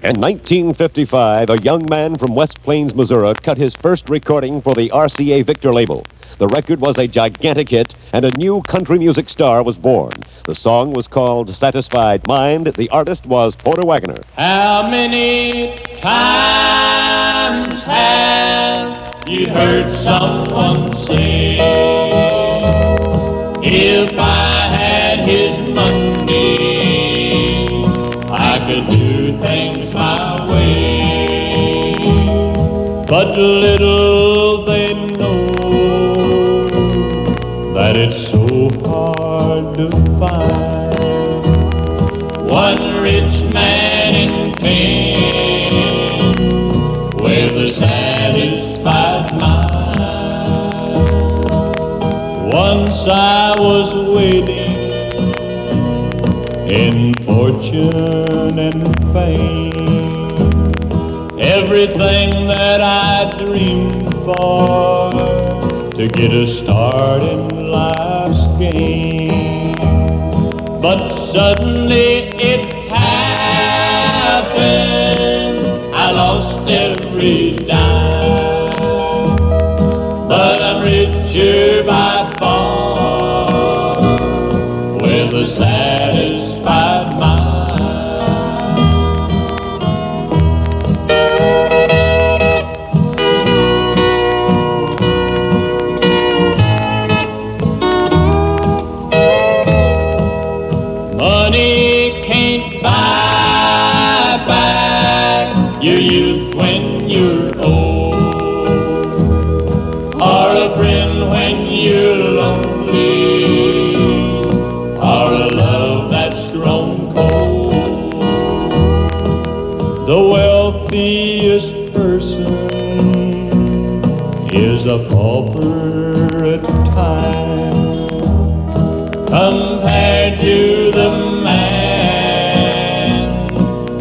In 1955, a young man from West Plains, Missouri, cut his first recording for the RCA Victor label. The record was a gigantic hit, and a new country music star was born. The song was called Satisfied Mind. The artist was Porter Wagoner. How many times have you heard someone say, if I had his money, I could do things my way? But little they know that it's so hard to find one rich man in 10 with a satisfied mind. Once I was waiting in fortune and fame, everything that I dreamed for to get a start in life's game. But suddenly it happened, I lost every dime. But I'm richer by far with a satisfied mind. Money can't buy back your youth when you're old, or a friend when you're lonely, or a love that's grown cold. The wealthiest person is a pauper at times compared to the man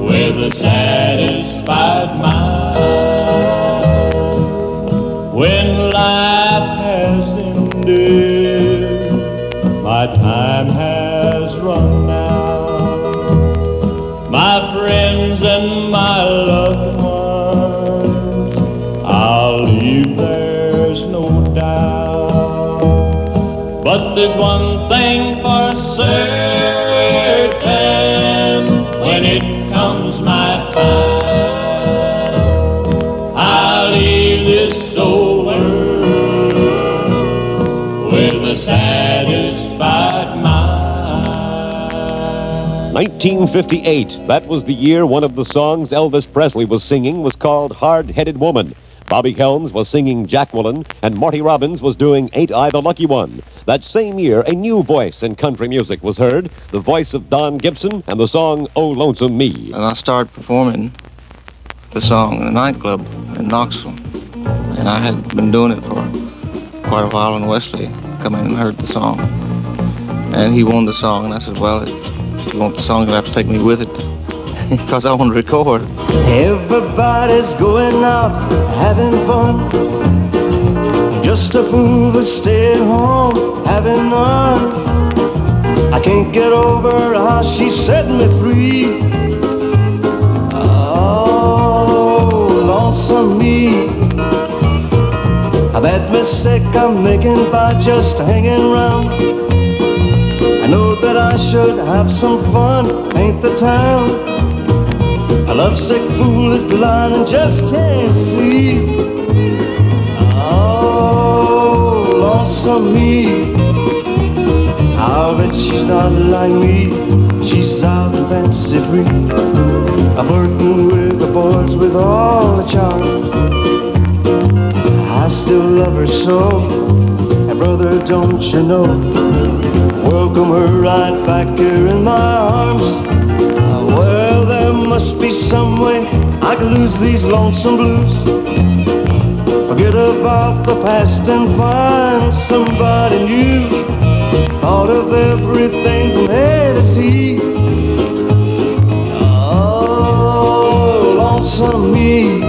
with a satisfied mind. When life has ended, my time has run out. My friends and my loved ones, I'll leave, there's no doubt. But there's one thing for certain, when it comes my time, I'll leave this old world with a satisfied mind. 1958, that was the year one of the songs Elvis Presley was singing was called Hard-Headed Woman. Bobby Helms was singing Jacqueline, and Marty Robbins was doing Ain't I the Lucky One. That same year, a new voice in country music was heard, the voice of Don Gibson and the song Oh Lonesome Me. And I started performing the song in a nightclub in Knoxville. And I had been doing it for quite a while, and Wesley come in and heard the song. And he wanted the song, and I said, well, if you want the song, you'll have to take me with it, because I want to record. Everybody's going out having fun. Just a fool to stay at home having none. I can't get over how she set me free. Oh, lonesome me. A bad mistake I'm making by just hanging around. I know that I should have some fun, ain't the time. A lovesick fool is blind and just can't see. Oh, lonesome me. I'll bet she's not like me. She's out and fancy free, flirting with the boys with all the charm. I still love her so, and brother, don't you know, welcome her right back here in my arms. Well, there must be some way I can lose these lonesome blues. Forget about the past and find somebody new. Thought of everything from A to Z. Oh, lonesome me.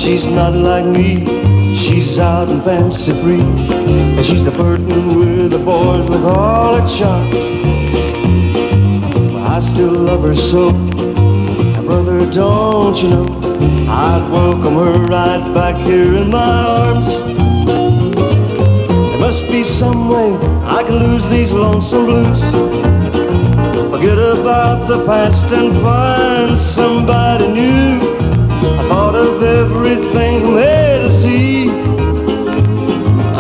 she's not like me. She's out and fancy free, and she's a flirting with the boys with all her charm. But I still love her so, and brother, don't you know, I'd welcome her right back here in my arms. There must be some way I can lose these lonesome blues, forget about the past and find somebody new. I thought of everything there to see.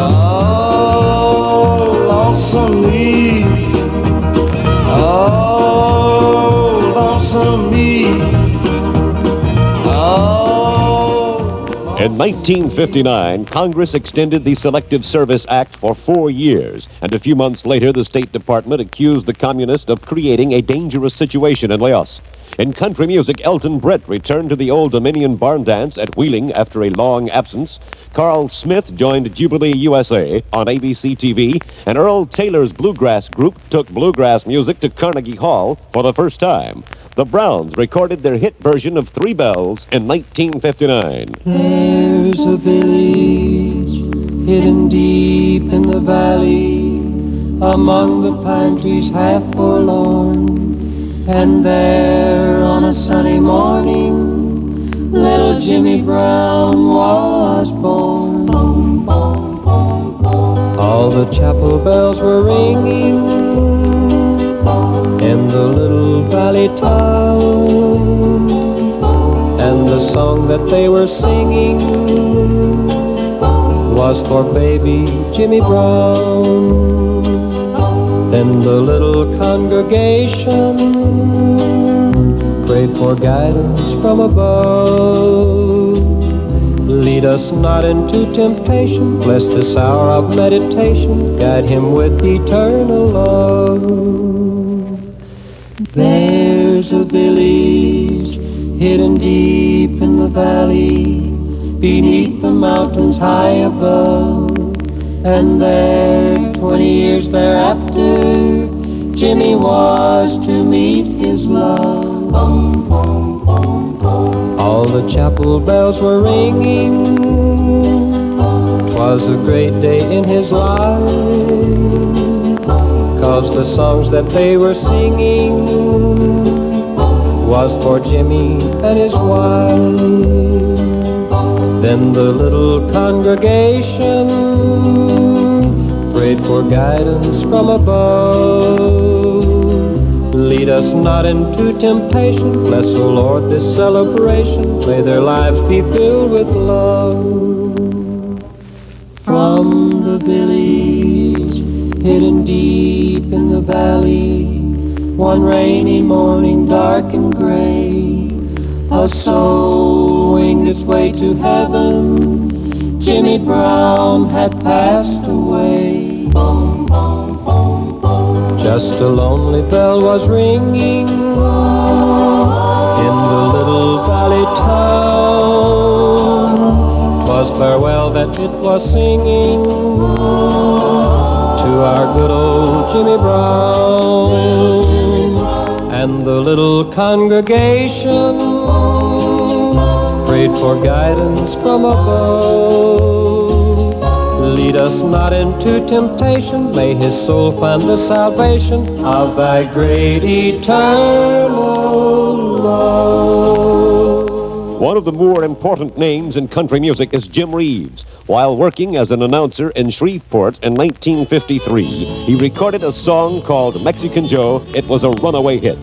Oh, lonesome me. Oh, lonesome me. Oh. In 1959, Congress extended the Selective Service Act for 4 years, and a few months later, the State Department accused the communists of creating a dangerous situation in Laos. In country music, Elton Brett returned to the Old Dominion barn dance at Wheeling after a long absence. Carl Smith joined Jubilee USA on ABC TV, and Earl Taylor's bluegrass group took bluegrass music to Carnegie Hall for the first time. The Browns recorded their hit version of Three Bells in 1959. There's a village hidden deep in the valley, among the pine trees half forlorn. And there on a sunny morning, little Jimmy Brown was born. All the chapel bells were ringing in the little valley town, and the song that they were singing was for baby Jimmy Brown. Then the little congregation prayed for guidance from above. Lead us not into temptation, bless this hour of meditation, guide him with eternal love. There's a village hidden deep in the valley, beneath the mountains high above, and there 20 years thereafter, Jimmy was to meet his love. All the chapel bells were ringing, 'twas a great day in his life, 'cause the songs that they were singing was for Jimmy and his wife. Then the little congregation prayed for guidance from above. Lead us not into temptation, bless, O Lord, this celebration, may their lives be filled with love. From the village hidden deep in the valley, one rainy morning dark and gray, a soul winged its way to heaven. Jimmy Brown had passed away. Just a lonely bell was ringing in the little valley town. 'Twas farewell that it was singing to our good old Jimmy Brown. And the little congregation prayed for guidance from above. Lead us not into temptation, may his soul find the salvation of thy great eternal love. One of the more important names in country music is Jim Reeves. While working as an announcer in Shreveport in 1953, he recorded a song called Mexican Joe. It was a runaway hit.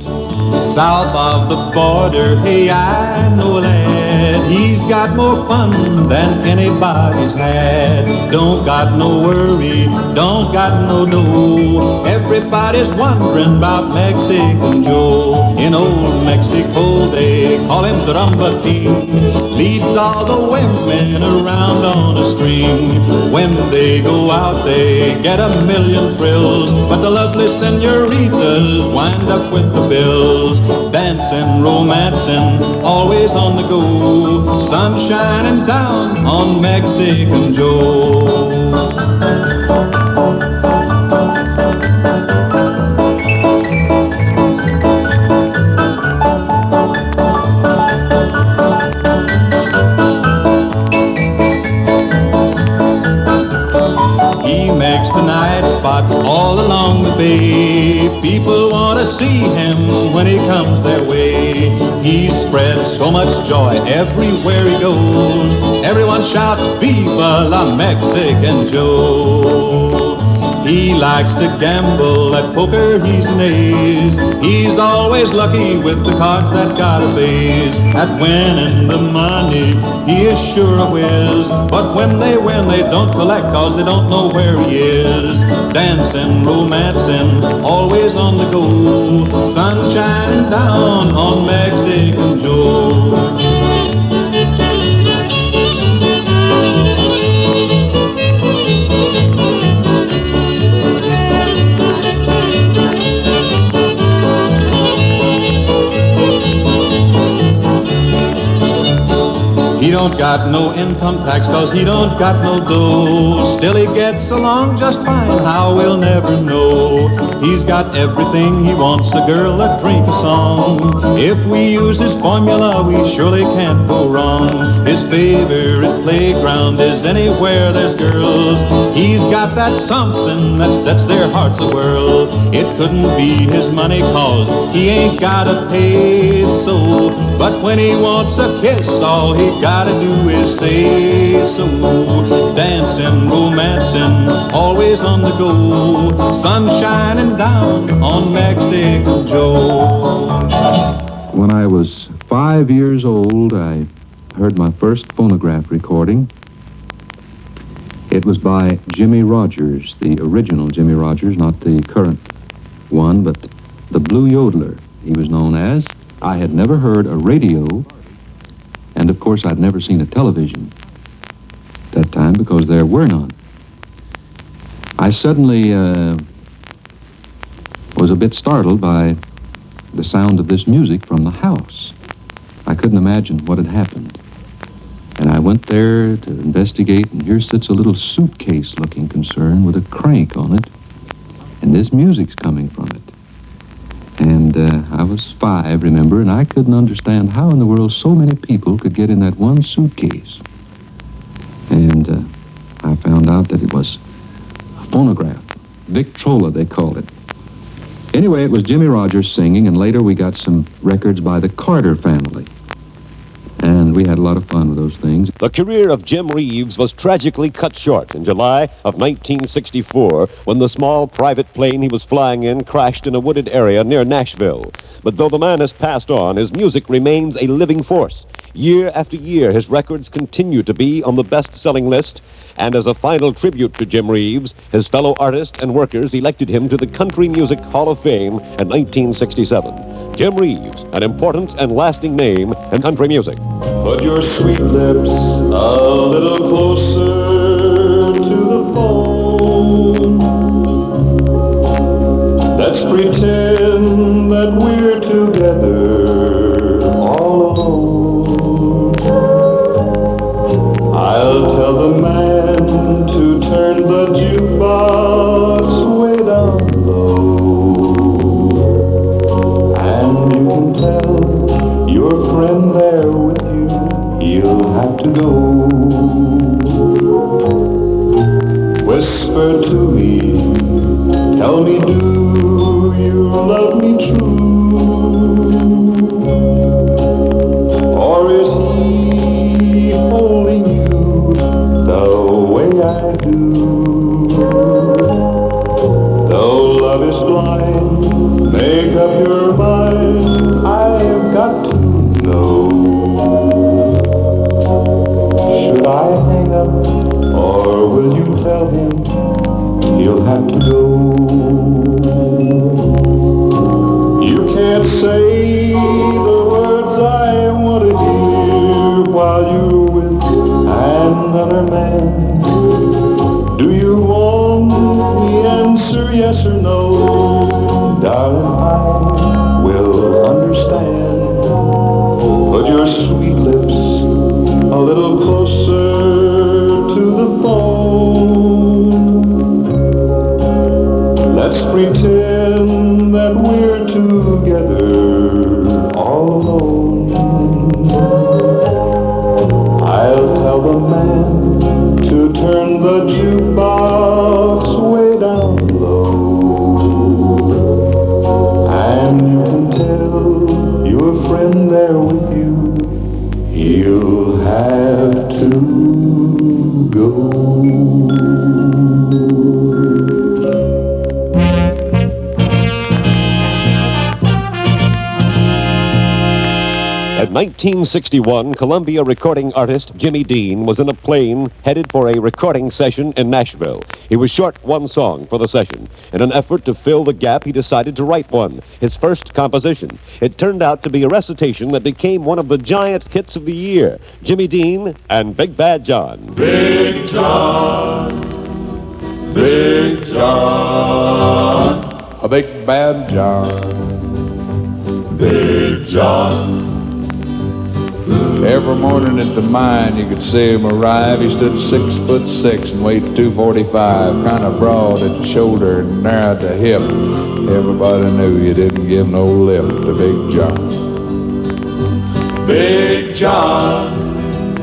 South of the border, hey, I know a lad. He's got more fun than anybody's had. Don't got no worry, don't got no dough. Everybody's wondering about Mexican Joe. In old Mexico, they call him the rumba king. Leads all the women around on a string. When they go out, they get a million thrills, but the lovely senoritas wind up with the bills. Dancing, romancing, always on the go. Sun shining down on Mexican Joe. He makes the night spots all along the bay. People want to see him when he comes their way. He spreads so much joy everywhere he goes. Everyone shouts, "Viva la Mexican Joe!" He likes to gamble at poker, he's an ace. He's always lucky with the cards that got a base. At winning the money, he is sure a whiz. But when they win, they don't collect, cause they don't know where he is. Dancing, romancing, always on the go. Sun shining down on Mexican Joe. He don't got no income tax, cause he don't got no dough. Still he gets along just fine, how we'll never know. He's got everything he wants, a girl, a drink, a song. If we use his formula, we surely can't go wrong. His favorite playground is anywhere there's girls. He's got that something that sets their hearts a-whirl. It couldn't be his money, cause he ain't got a peso. But when he wants a kiss, all he gotta do is say so. Dancing, romancing, always on the go. Sun shining down on Mexican Joe. When I was 5 years old, I heard my first phonograph recording. It was by Jimmy Rogers, the original Jimmy Rogers, not the current one, but the Blue Yodeler, he was known as. I had never heard a radio, and of course I'd never seen a television at that time because there were none. I suddenly was a bit startled by the sound of this music from the house. I couldn't imagine what had happened. And I went there to investigate, and here sits a little suitcase-looking concern with a crank on it, and this music's coming from it. And I was 5, remember, and I couldn't understand how in the world so many people could get in that one suitcase. And I found out that it was a phonograph. Victrola, they called it. Anyway, it was Jimmy Rogers singing, and later we got some records by the Carter family. And we had a lot of fun with those things. The career of Jim Reeves was tragically cut short in July of 1964 when the small private plane he was flying in crashed in a wooded area near Nashville. But though the man has passed on, his music remains a living force. Year after year, his records continue to be on the best-selling list, and as a final tribute to Jim Reeves, his fellow artists and workers elected him to the Country Music Hall of Fame in 1967. Jim Reeves, an important and lasting name in country music. Put your sweet lips a little closer to the phone. Let's pretend that we're together all alone. I'll tell the man to turn the jukebox way down low. You can tell your friend there with you, he'll have to go. Whisper to me, tell me, do you love me true? Or is he holding you the way I do? Though love is blind, make up your mind, I've got to know. Should I hang up, or will you tell him he'll have to go? You can't say the words I want to hear while you're with another man. Do you want me answer yes or no? Darling, I will understand. Put your sweet lips a little closer to the phone. Let's pretend that we're together all alone. I'll tell the man to turn the jukebox 1961, Columbia recording artist Jimmy Dean was in a plane headed for a recording session in Nashville. He was short one song for the session. In an effort to fill the gap, he decided to write one, his first composition. It turned out to be a recitation that became one of the giant hits of the year, Jimmy Dean and Big Bad John. Big John, Big John, a big bad John, Big John. Every morning at the mine you could see him arrive. He stood 6'6" and weighed 245, kind of broad at the shoulder and narrow at the hip. Everybody knew you didn't give no lip to Big John. Big John,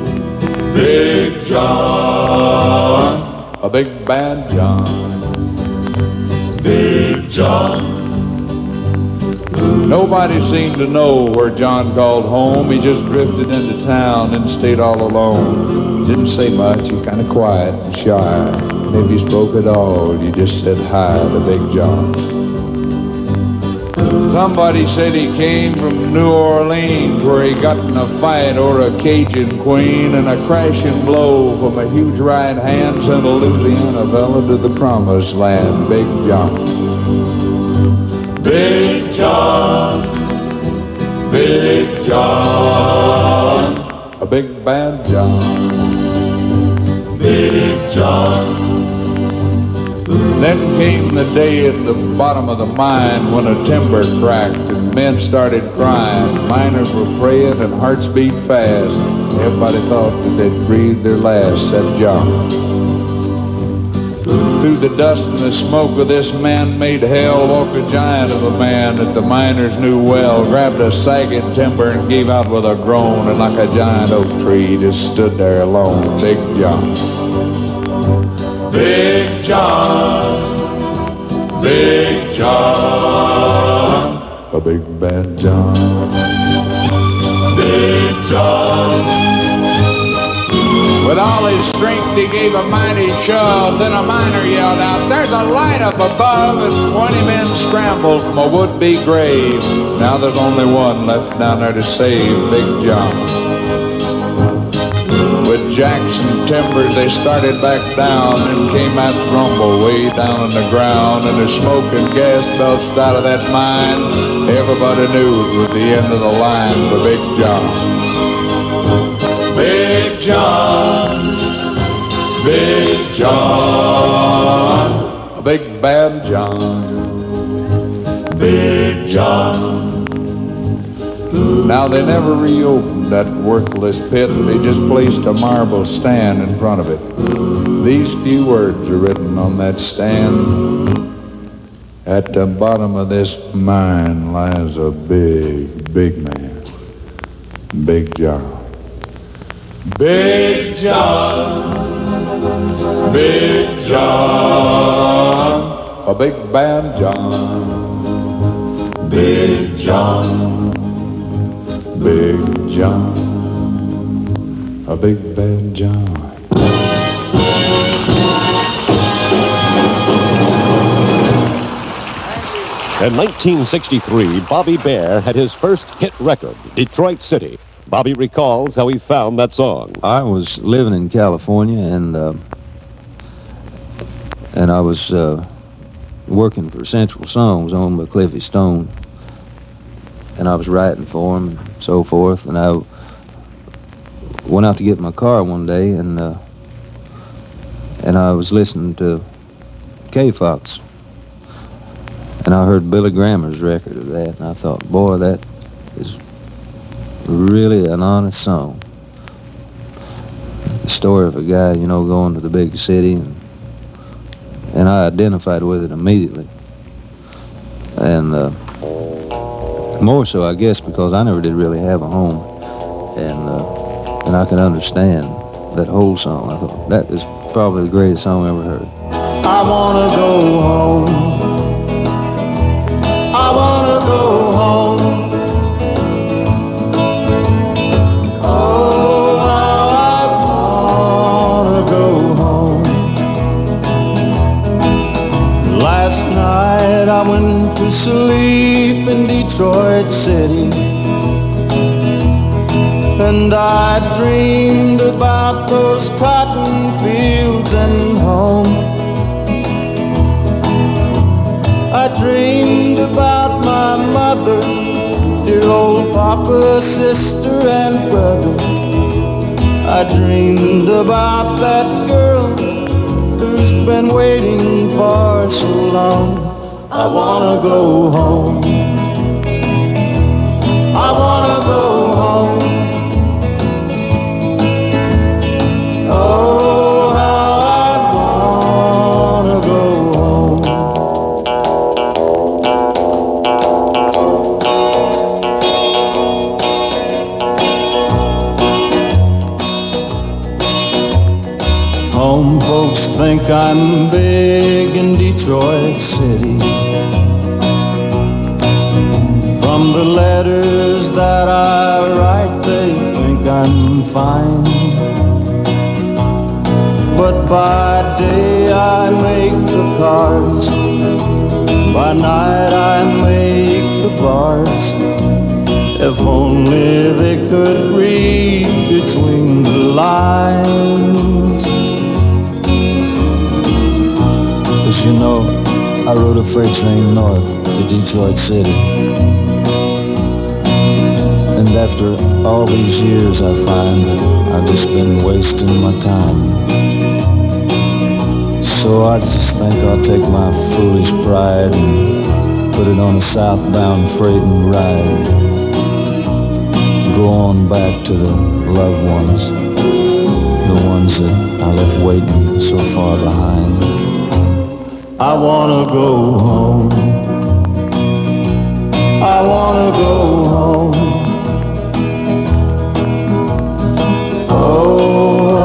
Big John, a big bad John, Big John. Nobody seemed to know where John called home. He just drifted into town and stayed all alone. Didn't say much, he kind of quiet and shy. And if he spoke at all, you just said hi to Big John. Somebody said he came from New Orleans, where he got in a fight over a Cajun queen, and a crashing blow from a huge right hand sent a Louisiana fella to the promised land. Big John. Big John, Big John, a big bad John, Big John. Then came the day at the bottom of the mine when a timber cracked and men started crying. Miners were praying and hearts beat fast. Everybody thought that they'd breathed their last, said John. Through the dust and the smoke of this man-made hell walked a giant of a man that the miners knew well, grabbed a sagging timber and gave out with a groan, and like a giant oak tree he just stood there alone. Big John. Big John, Big John, a big bad John, Big John. With all his strength he gave a mighty shove. Then a miner yelled out, "There's a light up above!" And 20 men scrambled from a would-be grave. Now there's only one left down there to save, Big John. With jacks and timbers they started back down and came out rumble way down on the ground. And the smoke and gas belched out of that mine. Everybody knew it was the end of the line for Big John. Big John, Big John, a big bad John, Big John. Now they never reopened that worthless pit. They just placed a marble stand in front of it. These few words are written on that stand. At the bottom of this mine lies a big, big man, Big John. Big John, Big John, a big bad John, Big John, Big John, a big bad John. In 1963, Bobby Bare had his first hit record, Detroit City. Bobby recalls how he found that song. I was living in California, and I was working for Central Songs owned by Cliffy Stone, and I was writing for him and so forth. And I went out to get my car one day, and I was listening to K-Fox, and I heard Billy Grammer's record of that, and I thought, boy, that is really an honest song. The story of a guy, you know, going to the big city, and I identified with it immediately. And more so, I guess, because I never did really have a home, and I could understand that whole song. I thought, that is probably the greatest song I ever heard. I wanna go home. I wanna go home. Oh, how I wanna go home. Last night I went to sleep in Detroit City. And I dreamed about those cotton fields and home. I dreamed about my mother, dear old papa, sister, and brother. I dreamed about that girl who's been waiting for so long. I wanna go home. I wanna go home. Oh, how I wanna go home. Home folks think I'm big in Detroit City. From the letters that I write, they think I'm fine. But by day I make the cards, by night I make the bars. If only they could read between the lines. 'Cause you know, I rode a freight train north to Detroit City. And after all these years I find that I've just been wasting my time. So I just think I'll take my foolish pride and put it on a southbound freight and ride. Go on back to the loved ones, the ones that I left waiting so far behind. I wanna go home. I wanna go home. Oh,